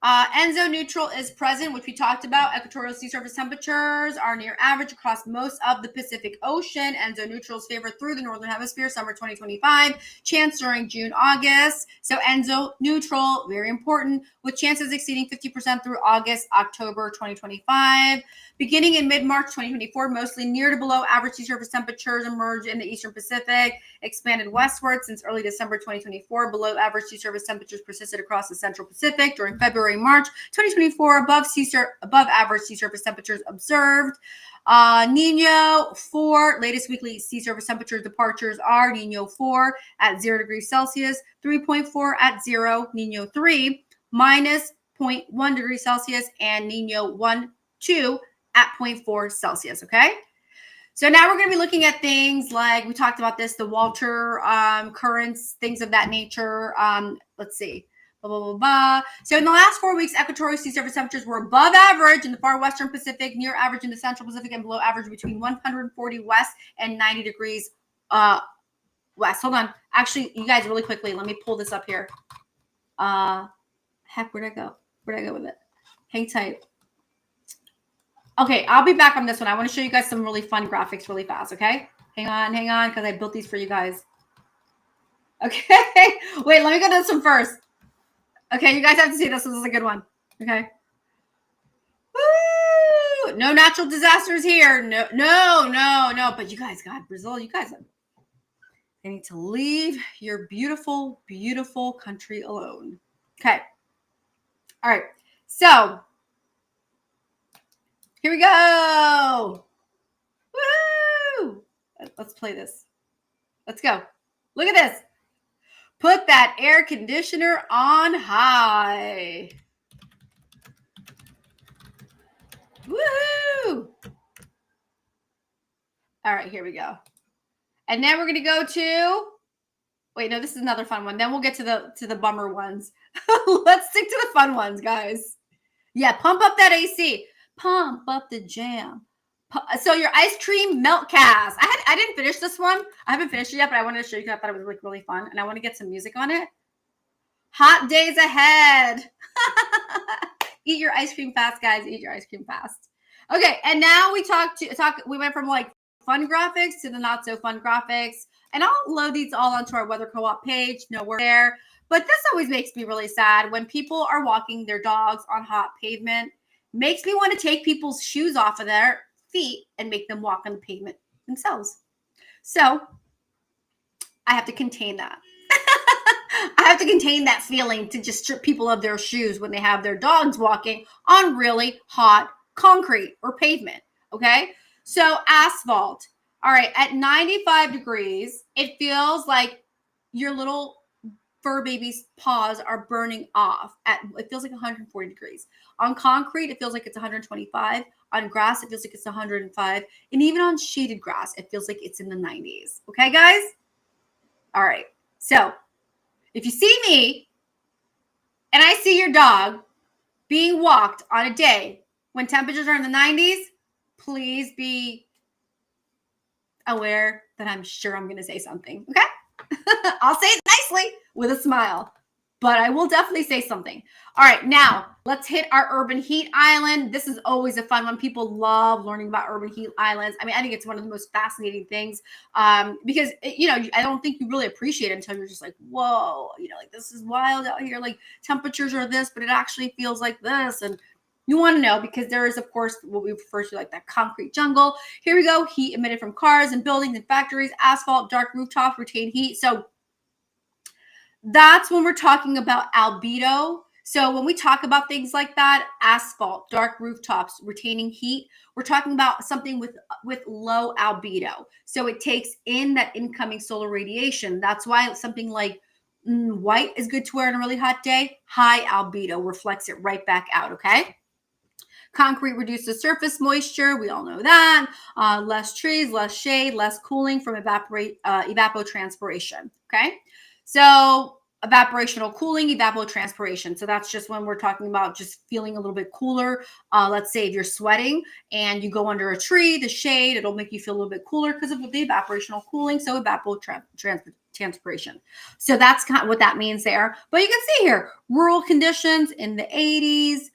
ENSO neutral is present, which we talked about. Equatorial sea surface temperatures are near average across most of the Pacific Ocean. ENSO neutral is favored through the Northern Hemisphere, summer 2025. Chance during June, August. So ENSO neutral, very important, with chances exceeding 50% through August, October 2025. Beginning in mid-March 2024, mostly near to below average sea surface temperatures emerge in the Eastern Pacific, expanded westward since early December 2024. Below average sea surface temperatures persisted across the Central Pacific during February and March 2024. Above average sea surface temperatures observed. Nino 4, latest weekly sea surface temperature departures are Nino 4 at 0 degrees Celsius, 3.4 at 0, Nino 3 minus 0.1 degrees Celsius, and Nino 2 at 0.4 Celsius, okay? So now we're going to be looking at things like, we talked about this, the Walter currents, things of that nature. Let's see. Blah, blah, blah, blah. So in the last 4 weeks, equatorial sea surface temperatures were above average in the far western Pacific, near average in the central Pacific, and below average between 140 west and 90 degrees west. Hold on. Actually, you guys, really quickly, let me pull this up here. Heck, where'd I go? Where'd I go with it? Hang tight. Okay, I'll be back on this one. I want to show you guys some really fun graphics really fast, okay? Hang on, because I built these for you guys. Okay, wait, let me go to this one first. Okay, you guys have to see this. This is a good one. Okay. Woo! No natural disasters here. No. But you guys, God, Brazil, you guys, they need to leave your beautiful, beautiful country alone. Okay. All right. So here we go. Woo! Let's play this. Let's go. Look at this. Put that air conditioner on high. Woohoo! All right, here we go. And then we're going to go to, wait, no, this is another fun one. Then we'll get to the bummer ones. Let's stick to the fun ones, guys. Yeah, pump up that AC. Pump up the jam. So your ice cream melt cast. I didn't finish this one. I haven't finished it yet, but I wanted to show you because I thought it was like really fun, and I want to get some music on it. Hot days ahead. Eat your ice cream fast, guys. Eat your ice cream fast. Okay, and now we went from like fun graphics to the not so fun graphics. And I'll load these all onto our Weather Co-op page. No, we're there. But this always makes me really sad when people are walking their dogs on hot pavement. Makes me want to take people's shoes off of their feet and make them walk on the pavement themselves. So I have to contain that. I have to contain that feeling to just strip people of their shoes when they have their dogs walking on really hot concrete or pavement. Okay. So asphalt. All right. At 95 degrees, it feels like your little fur baby's paws are burning off. It feels like 140 degrees. On concrete, it feels like it's 125. On grass, it feels like it's 105. And even on shaded grass, it feels like it's in the 90s. Okay, guys? All right. So if you see me and I see your dog being walked on a day when temperatures are in the 90s, please be aware that I'm sure I'm going to say something. Okay? I'll say it nicely with a smile, but I will definitely say something. All right, now let's hit our urban heat island. This is always a fun one. People love learning about urban heat islands. I mean, I think it's one of the most fascinating things because, I don't think you really appreciate it until you're just like, whoa, like this is wild out here. Like temperatures are this, but it actually feels like this. And you want to know because there is, of course, what we refer to like that concrete jungle. Here we go. Heat emitted from cars and buildings and factories, asphalt, dark rooftops, retain heat. So that's when we're talking about albedo. So when we talk about things like that, asphalt, dark rooftops, retaining heat, we're talking about something with low albedo. So it takes in that incoming solar radiation. That's why something like white is good to wear on a really hot day. High albedo reflects it right back out, okay? Concrete reduces surface moisture. We all know that. Less trees, less shade, less cooling from evapotranspiration. Okay. So evaporational cooling, evapotranspiration. So that's just when we're talking about just feeling a little bit cooler. Let's say if you're sweating and you go under a tree, the shade, it'll make you feel a little bit cooler because of the evaporational cooling. So evapotranspiration. So that's kind of what that means there. But you can see here, rural conditions in the 80s,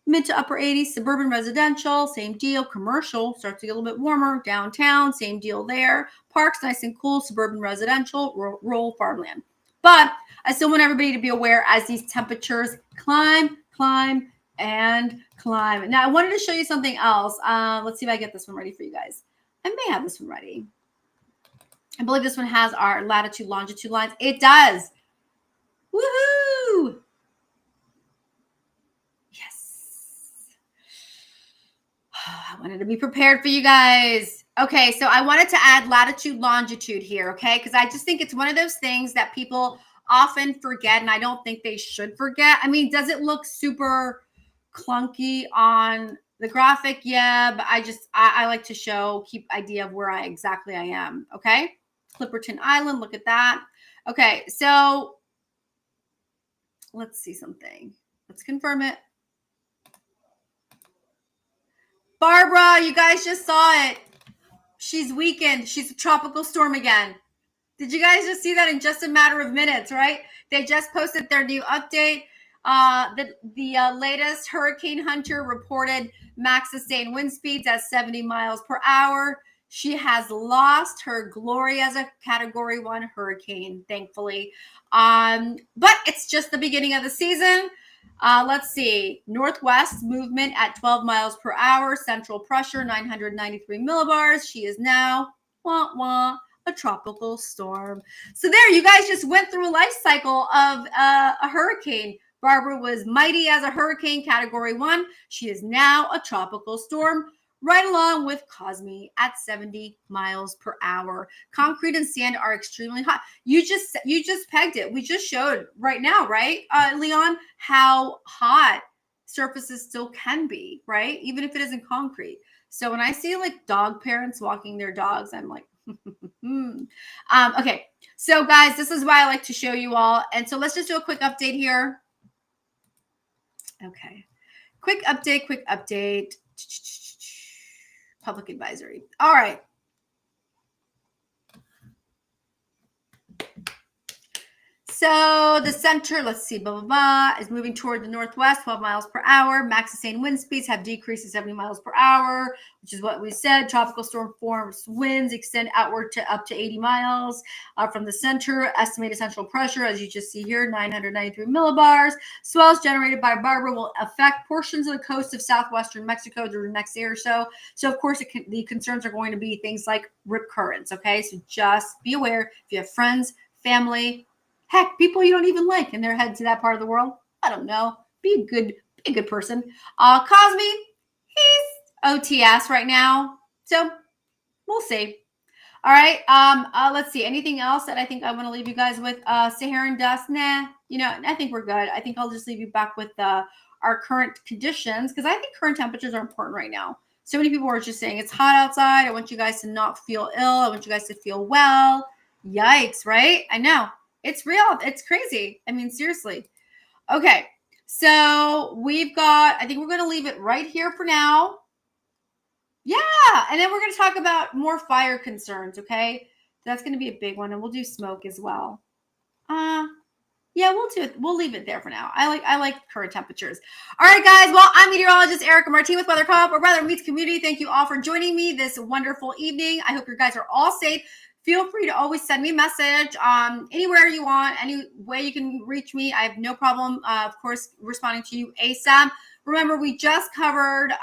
mid to upper 80s, suburban residential, same deal. Commercial starts to get a little bit warmer. Downtown, same deal there. Parks, nice and cool. Suburban residential, rural farmland. But I still want everybody to be aware as these temperatures climb, and climb. Now, I wanted to show you something else. Let's see if I get this one ready for you guys. I may have this one ready. I believe this one has our latitude, longitude lines. It does. Woohoo! I wanted to be prepared for you guys. Okay, so I wanted to add latitude, longitude here, okay? Because I just think it's one of those things that people often forget, and I don't think they should forget. I mean, does it look super clunky on the graphic? Yeah, but I like to keep idea of where exactly I am, okay? Clipperton Island, look at that. Okay, so let's see something. Let's confirm it. Barbara, you guys just saw it. She's weakened. She's a tropical storm again. Did you guys just see that in just a matter of minutes, right? They just posted their new update. The latest Hurricane Hunter reported max sustained wind speeds at 70 miles per hour. She has lost her glory as a Category 1 hurricane, thankfully. But it's just the beginning of the season. Let's see. Northwest movement at 12 miles per hour. Central pressure, 993 millibars. She is now, a tropical storm. So there, you guys just went through a life cycle of a hurricane. Barbara was mighty as a hurricane, Category 1. She is now a tropical storm, right along with Cosme at 70 miles per hour. Concrete and sand are extremely hot. You just pegged it. We just showed right now, right, Leon, how hot surfaces still can be, right? Even if it isn't concrete. So when I see like dog parents walking their dogs, I'm like, okay. So guys, this is why I like to show you all. And so let's just do a quick update here. Okay. Quick update. Public advisory. All right. So the center, let's see, blah, blah, blah, is moving toward the northwest, 12 miles per hour. Max sustained wind speeds have decreased to 70 miles per hour, which is what we said. Tropical storm force winds extend outward to up to 80 miles from the center. Estimated central pressure, as you just see here, 993 millibars. Swells generated by Barbara will affect portions of the coast of southwestern Mexico during the next day or so. So, of course, the concerns are going to be things like rip currents, okay? So just be aware if you have friends, family, heck, people you don't even like, and they're headed to that part of the world. I don't know. Be a good person. Cosme, he's OTS right now, so we'll see. All right. Let's see. Anything else that I think I want to leave you guys with? Saharan dust. Nah. I think we're good. I think I'll just leave you back with our current conditions because I think current temperatures are important right now. So many people are just saying it's hot outside. I want you guys to not feel ill. I want you guys to feel well. Yikes, right? I know. It's real. It's crazy. I mean, seriously. Okay. So we've got, I think we're going to leave it right here for now. Yeah. And then we're going to talk about more fire concerns. Okay. That's going to be a big one. And we'll do smoke as well. Yeah, we'll do it. We'll leave it there for now. I like current temperatures. All right, guys. Well, I'm meteorologist Erica Martin with Weather Co-op, or Weather Meets Community. Thank you all for joining me this wonderful evening. I hope you guys are all safe. Feel free to always send me a message anywhere you want, any way you can reach me. I have no problem, of course, responding to you ASAP. Remember, we just covered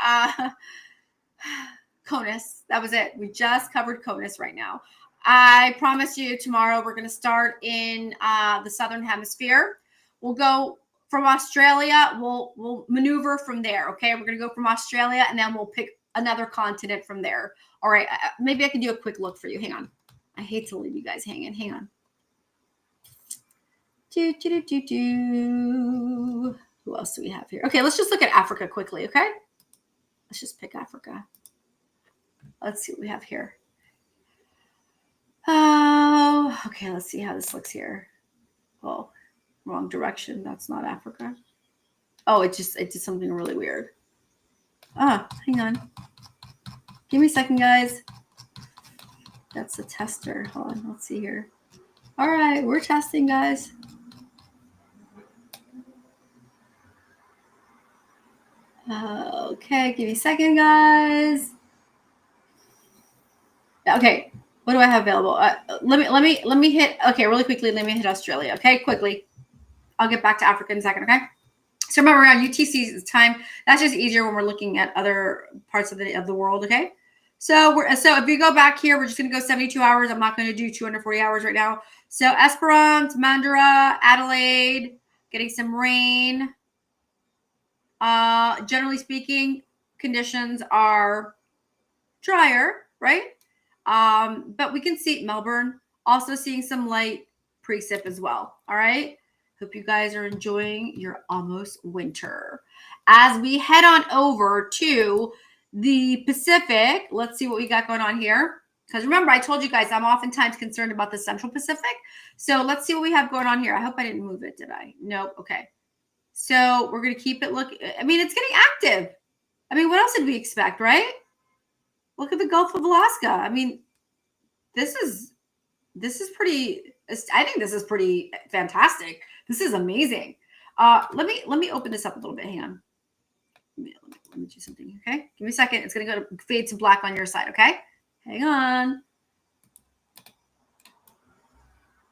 CONUS. That was it. We just covered CONUS right now. I promise you tomorrow we're going to start in the Southern Hemisphere. We'll go from Australia. We'll maneuver from there, okay? We're going to go from Australia, and then we'll pick another continent from there. All right, maybe I can do a quick look for you. Hang on. I hate to leave you guys hanging. Hang on. Who else do we have here? Okay, let's just look at Africa quickly, okay? Let's just pick Africa. Let's see what we have here. Oh, okay, let's see how this looks here. Oh, wrong direction. That's not Africa. Oh, it did something really weird. Hang on. Give me a second, guys. That's the tester. Hold on, let's see here. All right, we're testing, guys. Okay, give me a second, guys. Okay, what do I have available? Let me hit. Okay, really quickly. Let me hit Australia. Okay, quickly. I'll get back to Africa in a second. Okay. So remember, around UTC's time, that's just easier when we're looking at other parts of the world. Okay. So if we go back here, we're just going to go 72 hours. I'm not going to do 240 hours right now. So Esperance, Mandurah, Adelaide, getting some rain. Generally speaking, conditions are drier, right? But we can see Melbourne also seeing some light precip as well. All right. Hope you guys are enjoying your almost winter. As we head on over to the Pacific, let's see what we got going on here. Because remember, I told you guys I'm oftentimes concerned about the Central Pacific. So let's see what we have going on here. I hope I didn't move it, did I? Nope. Okay. So we're going to keep it looking. I mean, it's getting active. I mean, what else did we expect, right? Look at the Gulf of Alaska. I mean, this is pretty, I think this is pretty fantastic. This is amazing. Let me open this up a little bit. Hang on. Let me do something. Okay. Give me a second. It's going to go to fade to black on your side. Okay. Hang on.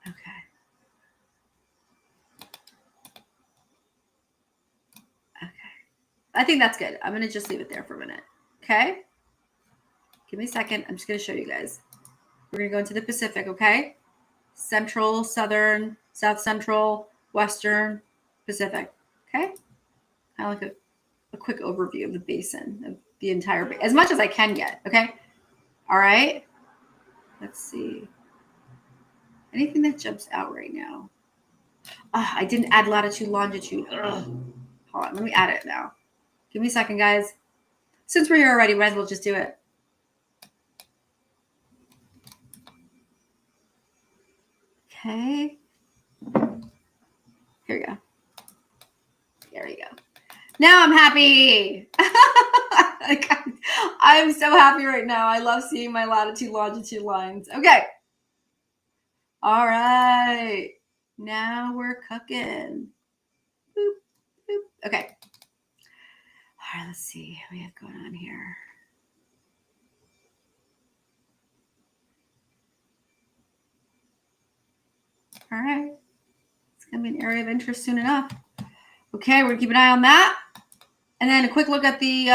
Okay. Okay. I think that's good. I'm going to just leave it there for a minute. Okay. Give me a second. I'm just going to show you guys. We're going to go into the Pacific. Okay. Central, Southern, South Central, Western, Pacific. Okay. I like a quick overview of the basin, of the entire, as much as I can get. Okay. All right. Let's see. Anything that jumps out right now. I didn't add latitude, longitude. Ugh. Hold on. Let me add it now. Give me a second, guys. Since we're here already, might as well just do it. Okay. Here we go. There we go. Now I'm happy. I'm so happy right now. I love seeing my latitude, longitude lines. Okay. All right. Now we're cooking. Boop, boop. Okay. All right, let's see what we have going on here. All right. It's going to be an area of interest soon enough. Okay, we're going to keep an eye on that. And then a quick look at the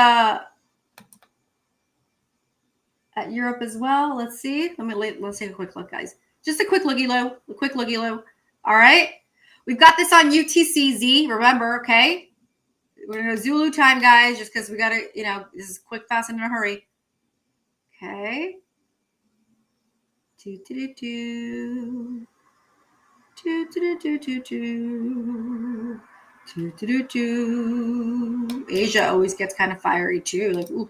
at Europe as well. Let's see. Let's take a quick look, guys. Just a quick looky-loo. A quick looky-loo. All right. We've got this on UTCZ. Remember, okay? We're going to Zulu time, guys, just because we got to, this is quick, fast, and in a hurry. Okay. Do-do-do-do. Do-do-do-do-do. Do-do-do-do. Asia always gets kind of fiery, too. Like, ooh.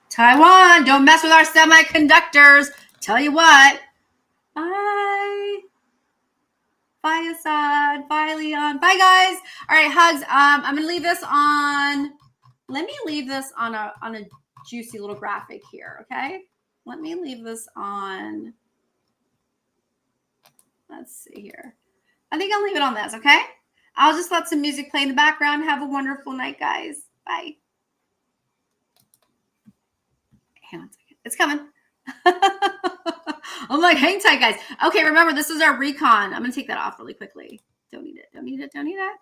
Taiwan, don't mess with our semiconductors. Tell you what. Bye. Bye, Assad. Bye, Leon. Bye, guys. All right, hugs. I'm going to leave this on. Let me leave this on a juicy little graphic here, okay? Let me leave this on. Let's see here. I think I'll leave it on this, okay? I'll just let some music play in the background. Have a wonderful night, guys. Bye. Hang on a second. It's coming. I'm like, hang tight, guys. Okay, remember, this is our recon. I'm going to take that off really quickly. Don't need it. Don't need it. Don't need it.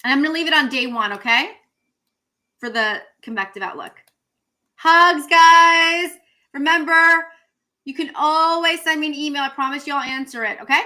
And I'm going to leave it on day 1, okay? For the convective outlook. Hugs, guys. Remember, you can always send me an email. I promise you I'll answer it, okay?